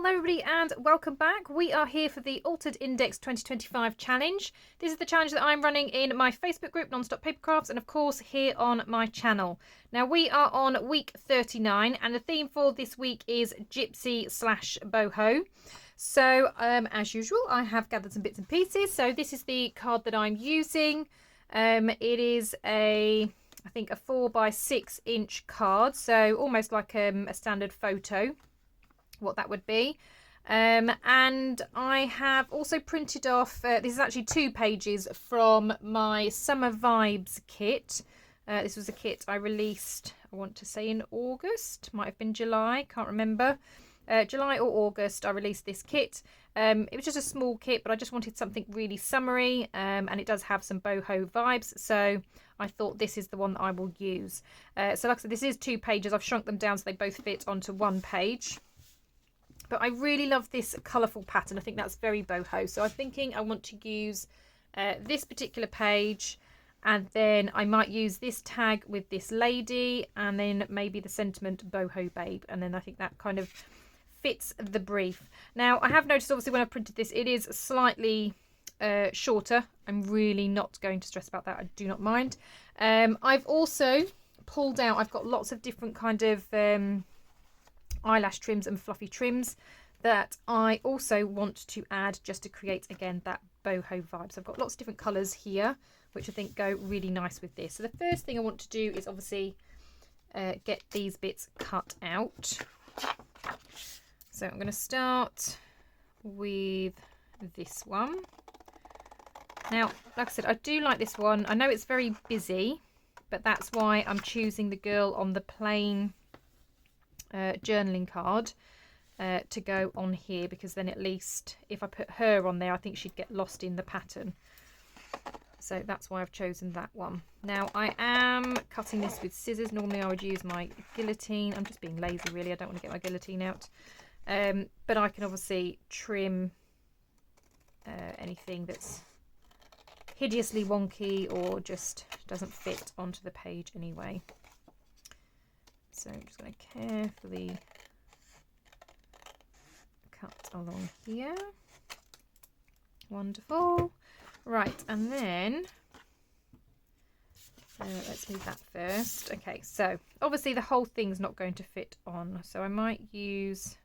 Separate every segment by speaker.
Speaker 1: Hello everybody and welcome back. We are here for the Altered Index 2025 challenge. This is the challenge that I'm running in my Facebook group, Nonstop Papercrafts, and of course here on my channel. Now we are on week 39 and the theme for this week is Gypsy / boho. So as usual, I have gathered some bits and pieces. So this is the card that I'm using. It is I think a 4x6 inch card, so almost like a standard photo, what that would be. And I have also printed off, this is actually 2 pages from my Summer Vibes kit. This was a kit I released, I want to say in August, might have been July, can't remember. July or August I released this kit. It was just a small kit, but I just wanted something really summery, and it does have some boho vibes, so I thought this is the one that I will use. So like I said, this is 2 pages. I've shrunk them down so they both fit onto 1 page. But I really love this colourful pattern. I think that's very boho. So I'm thinking I want to use this particular page, and then I might use this tag with this lady, and then maybe the sentiment boho babe. And then I think that kind of fits the brief. Now I have noticed obviously when I printed this it is slightly shorter. I'm really not going to stress about that. I do not mind. I've also pulled out, I've got lots of different kind of eyelash trims and fluffy trims that I also want to add just to create again that boho vibe. So I've got lots of different colours here which I think go really nice with this. So the first thing I want to do is obviously get these bits cut out. So I'm going to start with this one. Now like I said, I do like this one. I know it's very busy, but that's why I'm choosing the girl on the plain journaling card to go on here, because then at least if I put her on there I think she'd get lost in the pattern. So that's why I've chosen that one. Now I am cutting this with scissors. Normally I would use my guillotine. I'm just being lazy really. I don't want to get my guillotine out. But I can obviously trim anything that's hideously wonky or just doesn't fit onto the page anyway. So I'm just going to carefully cut along here. Wonderful. Right, and then let's move that first. Okay, so obviously the whole thing's not going to fit on, so I might use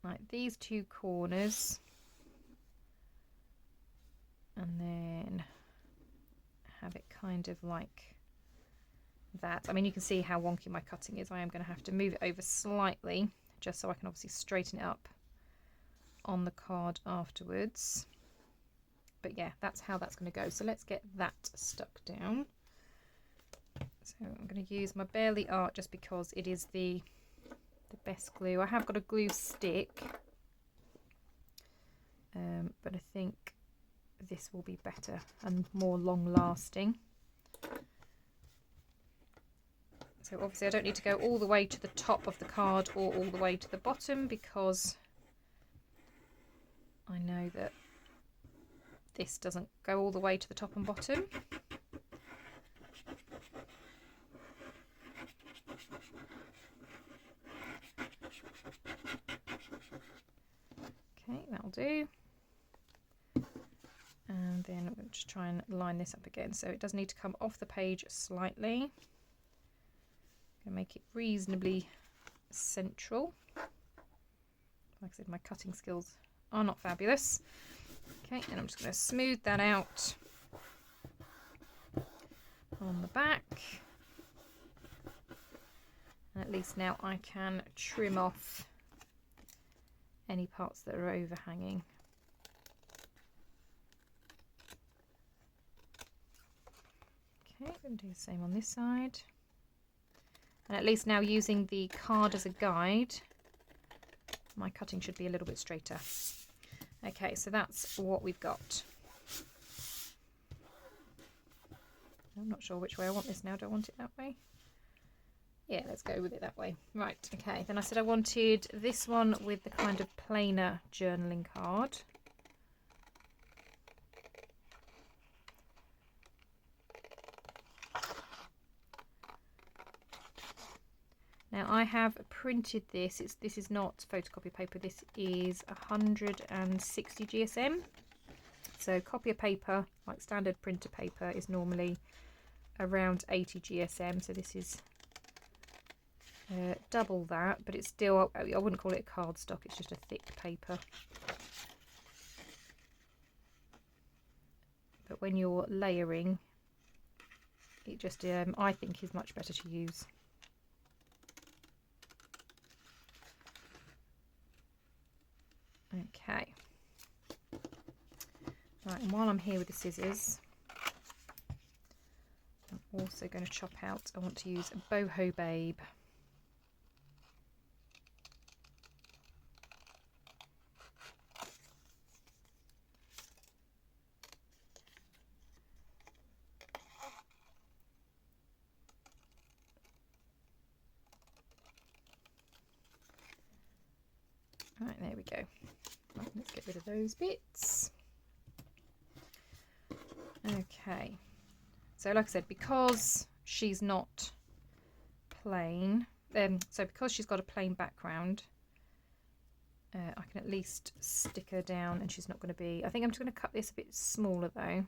Speaker 1: like these 2 corners and then have it kind of like that. I mean, you can see how wonky my cutting is. I am going to have to move it over slightly just so I can obviously straighten it up on the card afterwards. But yeah, that's how that's going to go. So let's get that stuck down. So I'm going to use my Barely Art just because it is the best glue. I have got a glue stick, but I think this will be better and more long lasting. So obviously I don't need to go all the way to the top of the card or all the way to the bottom, because I know that this doesn't go all the way to the top and bottom. Okay, that'll do. And then we'll just try and line this up again. So it does need to come off the page slightly. Make it reasonably central. Like I said, my cutting skills are not fabulous. Okay, and I'm just going to smooth that out on the back. And at least now I can trim off any parts that are overhanging. Okay, I'm going to do the same on this side. And at least now, using the card as a guide, my cutting should be a little bit straighter. Okay, so that's what we've got. I'm not sure which way I want this now. Do I want it that way? Yeah, let's go with it that way. Right, okay. Then I said I wanted this one with the kind of plainer journaling card. Now I have printed this. This is not photocopy paper. This is 160 GSM. So copier paper, like standard printer paper, is normally around 80 GSM. So this is double that, but it's still, I wouldn't call it cardstock. It's just a thick paper. But when you're layering, it just, I think, is much better to use. Okay. Right, and while I'm here with the scissors, I'm also going to chop out, I want to use a boho babe. Right, there we go. Right, let's get rid of those bits. Okay, so like I said, because she's not plain, so because she's got a plain background, I can at least stick her down and she's not going to be, I think I'm just going to cut this a bit smaller though.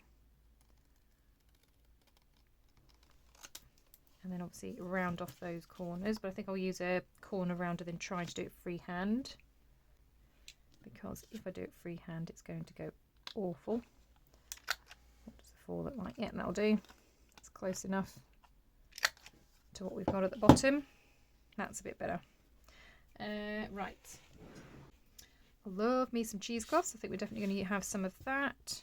Speaker 1: And then obviously round off those corners, but I think I'll use a corner rounder than trying to do it freehand. Because if I do it freehand, it's going to go awful. What does the 4 look like? Yeah, that'll do. It's close enough to what we've got at the bottom. That's a bit better. Right. I love me some cheesecloths. I think we're definitely going to have some of that.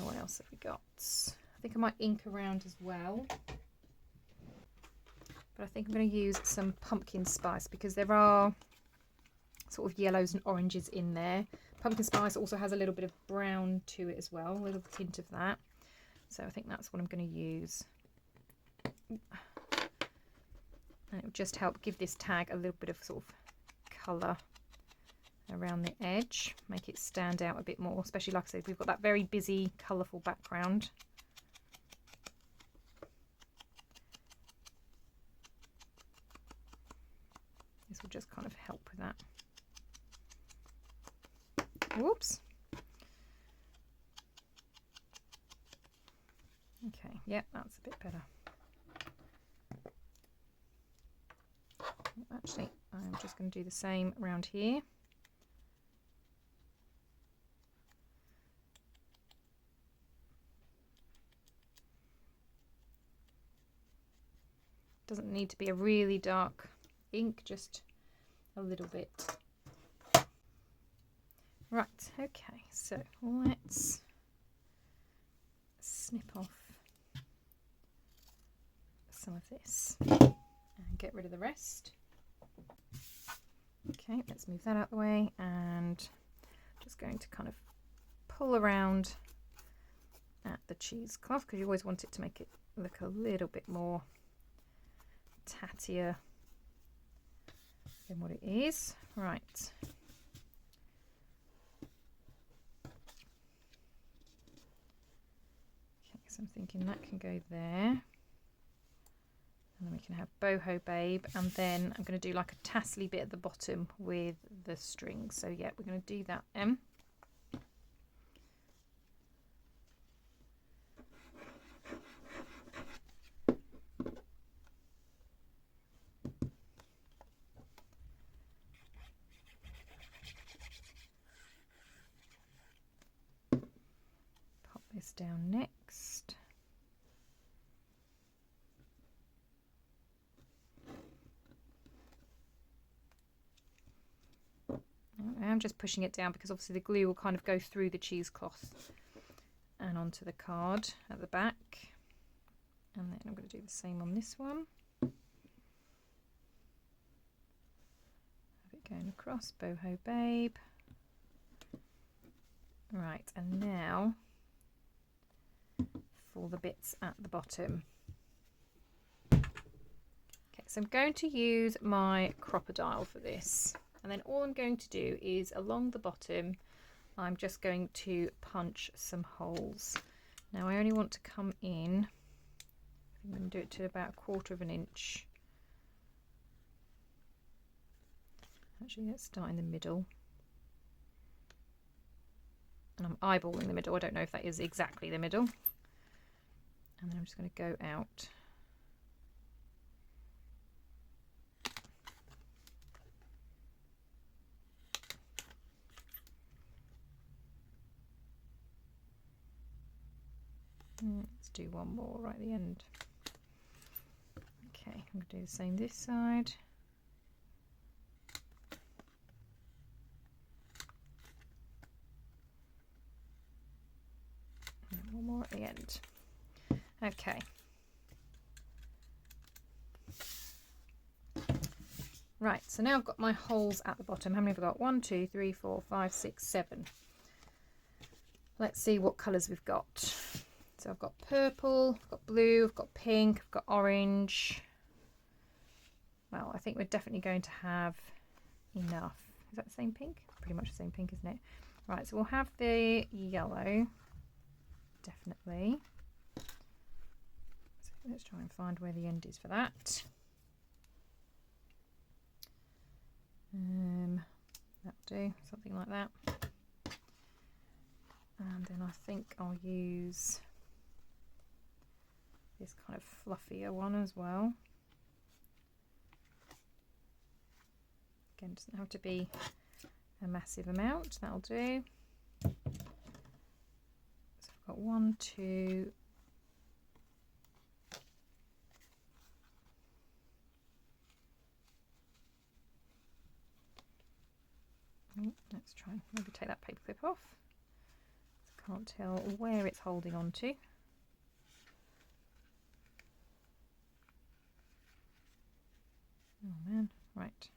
Speaker 1: What else have we got? I think I might ink around as well. But I think I'm going to use some pumpkin spice because there are sort of yellows and oranges in there. Pumpkin spice also has a little bit of brown to it as well, a little tint of that. So I think that's what I'm going to use. And it will just help give this tag a little bit of sort of colour around the edge, make it stand out a bit more, especially like I said, we've got that very busy, colourful background. This will just kind of help with that. Whoops. Okay, yeah, that's a bit better. Actually, I'm just going to do the same around here. Doesn't need to be a really dark ink, just a little bit. Right, okay, so let's snip off some of this and get rid of the rest. Okay, let's move that out of the way, and just going to kind of pull around at the cheesecloth because you always want it to make it look a little bit more tattier than what it is. Right. Okay, so I'm thinking that can go there. And then we can have boho babe, and then I'm going to do like a tassely bit at the bottom with the string. So yeah, we're going to do that then. Pop this down next. I'm just pushing it down because obviously the glue will kind of go through the cheesecloth and onto the card at the back. And then I'm going to do the same on this one. Have it going across, boho babe. Right, and now for the bits at the bottom. Okay, so I'm going to use my crocodile for this. And then all I'm going to do is along the bottom, I'm just going to punch some holes. Now I only want to come in, I'm going to do it to about 1/4 of an inch Actually, let's start in the middle. And I'm eyeballing the middle. I don't know if that is exactly the middle. And then I'm just going to go out. Let's do one more right at the end. Okay, I'm going to do the same this side. And one more at the end. Okay. Right, so now I've got my holes at the bottom. How many have I got? 1, 2, 3, 4, 5, 6, 7. Let's see what colours we've got. So I've got purple, I've got blue, I've got pink, I've got orange. Well, I think we're definitely going to have enough. Is that the same pink? Pretty much the same pink, isn't it? Right, so we'll have the yellow. Definitely. So let's try and find where the end is for that. That'll do, something like that. And then I think I'll use this kind of fluffier one as well. Again, it doesn't have to be a massive amount, that'll do. So I've got 1, 2, let's try and maybe take that paper clip off. I can't tell where it's holding on to. Oh man, right.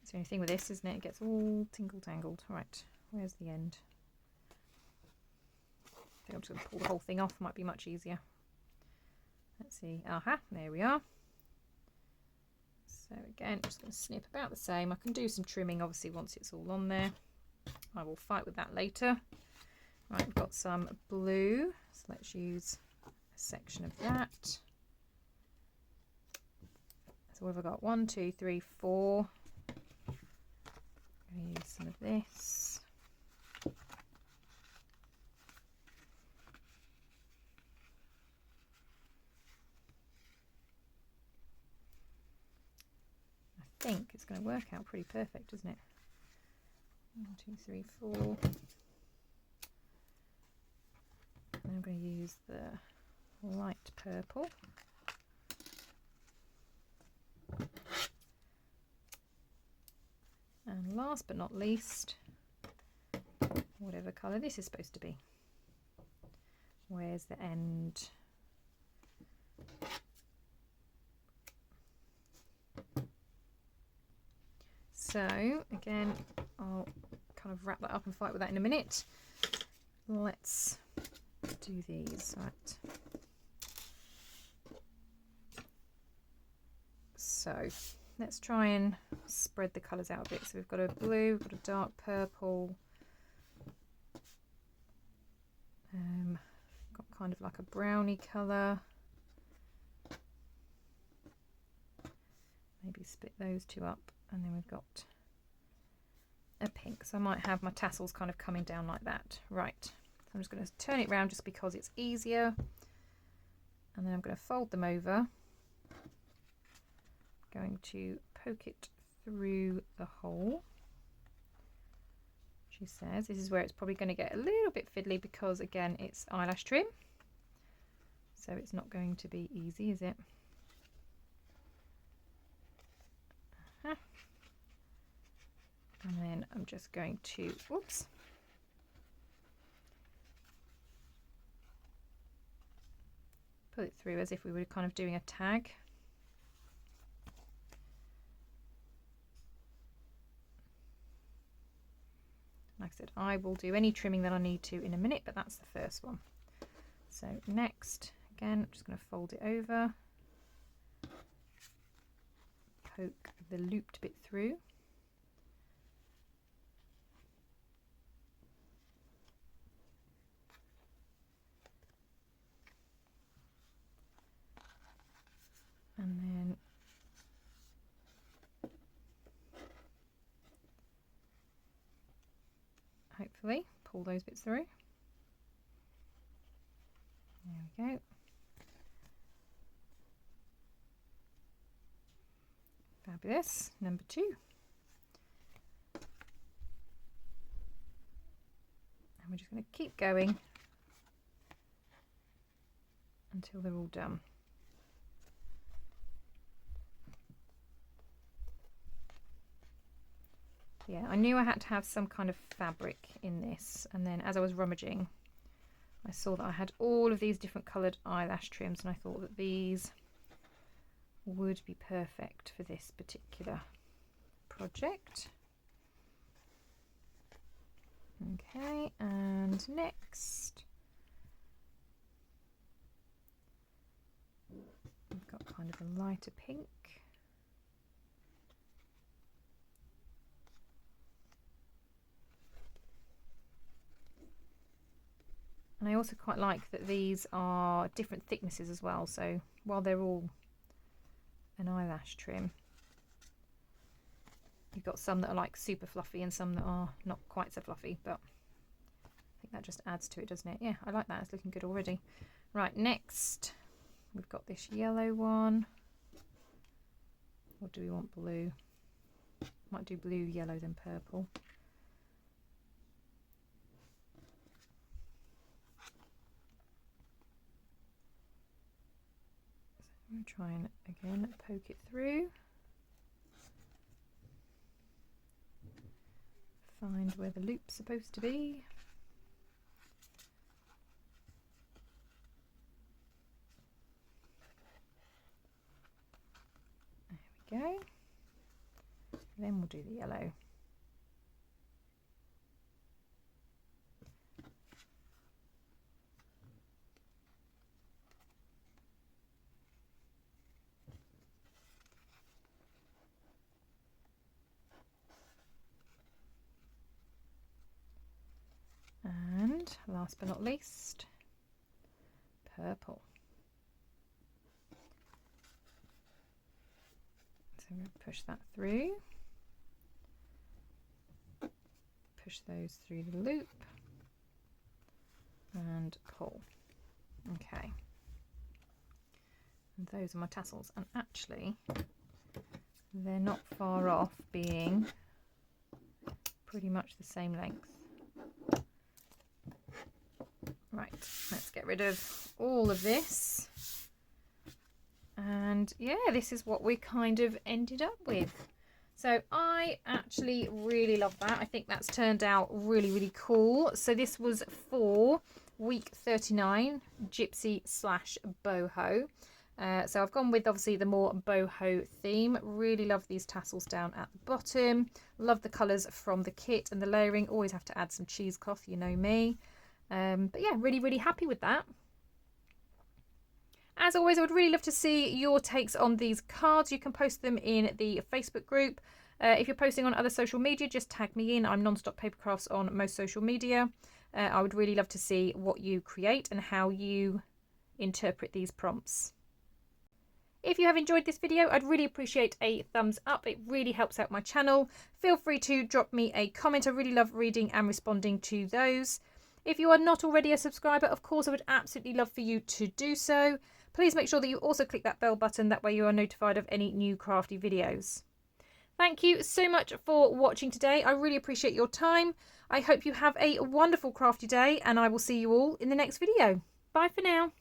Speaker 1: That's the only thing with this, isn't it? It gets all tingle-tangled. Right, where's the end? I think I'm just going to pull the whole thing off, might be much easier. Let's see, aha, there we are. So again, I'm just going to snip about the same. I can do some trimming obviously once it's all on there. I will fight with that later. Right, I've got some blue, so let's use a section of that. So what have I got? 1, 2, 3, 4. I'm going to use some of this. I think it's going to work out pretty perfect, isn't it? 1, 2, 3, 4. And I'm going to use the light purple. And last but not least, whatever colour this is supposed to be. Where's the end? So again, I'll kind of wrap that up and fight with that in a minute. Let's do these. Right. So let's try and spread the colours out a bit. So we've got a blue, we've got a dark purple, got kind of like a browny colour. Maybe split those two up, and then we've got a pink. So I might have my tassels kind of coming down like that. Right, so I'm just going to turn it round just because it's easier, and then I'm going to fold them over. Going to poke it through the hole. She says this is where it's probably going to get a little bit fiddly because again it's eyelash trim, so it's not going to be easy, is it? And then I'm just going to, whoops, pull it through as if we were kind of doing a tag. Like I said, I will do any trimming that I need to in a minute, but that's the first one. So next, again, I'm just going to fold it over, poke the looped bit through. And then hopefully pull those bits through. There we go. Fabulous. Number 2. And we're just going to keep going until they're all done. Yeah, I knew I had to have some kind of fabric in this, and then as I was rummaging I saw that I had all of these different coloured eyelash trims, and I thought that these would be perfect for this particular project. Okay, and next we've got kind of a lighter pink. And I also quite like that these are different thicknesses as well, so while they're all an eyelash trim, you've got some that are like super fluffy and some that are not quite so fluffy, but I think that just adds to it, doesn't it? Yeah, I like that. It's looking good already. Right, next we've got this yellow one. Or do we want blue? Might do blue, yellow, then purple. I'm going to try and again poke it through. Find where the loop's supposed to be. There we go. Then we'll do the yellow. And last but not least, purple. So I'm going to push that through, push those through the loop and pull. Okay, and those are my tassels, and actually they're not far off being pretty much the same length. Right, let's get rid of all of this. And yeah, this is what we kind of ended up with. So I actually really love that. I think that's turned out really, really cool. So this was for week 39, Gypsy / boho. So I've gone with obviously the more boho theme. Really love these tassels down at the bottom. Love the colours from the kit and the layering. Always have to add some cheesecloth, you know me. But yeah, really, really happy with that. As always, I would really love to see your takes on these cards. You can post them in the Facebook group. If you're posting on other social media, just tag me in. I'm Nonstop Papercrafts on most social media. I would really love to see what you create and how you interpret these prompts. If you have enjoyed this video, I'd really appreciate a thumbs up. It really helps out my channel. Feel free to drop me a comment. I really love reading and responding to those. If you are not already a subscriber, of course, I would absolutely love for you to do so. Please make sure that you also click that bell button. That way you are notified of any new crafty videos. Thank you so much for watching today. I really appreciate your time. I hope you have a wonderful crafty day, and I will see you all in the next video. Bye for now.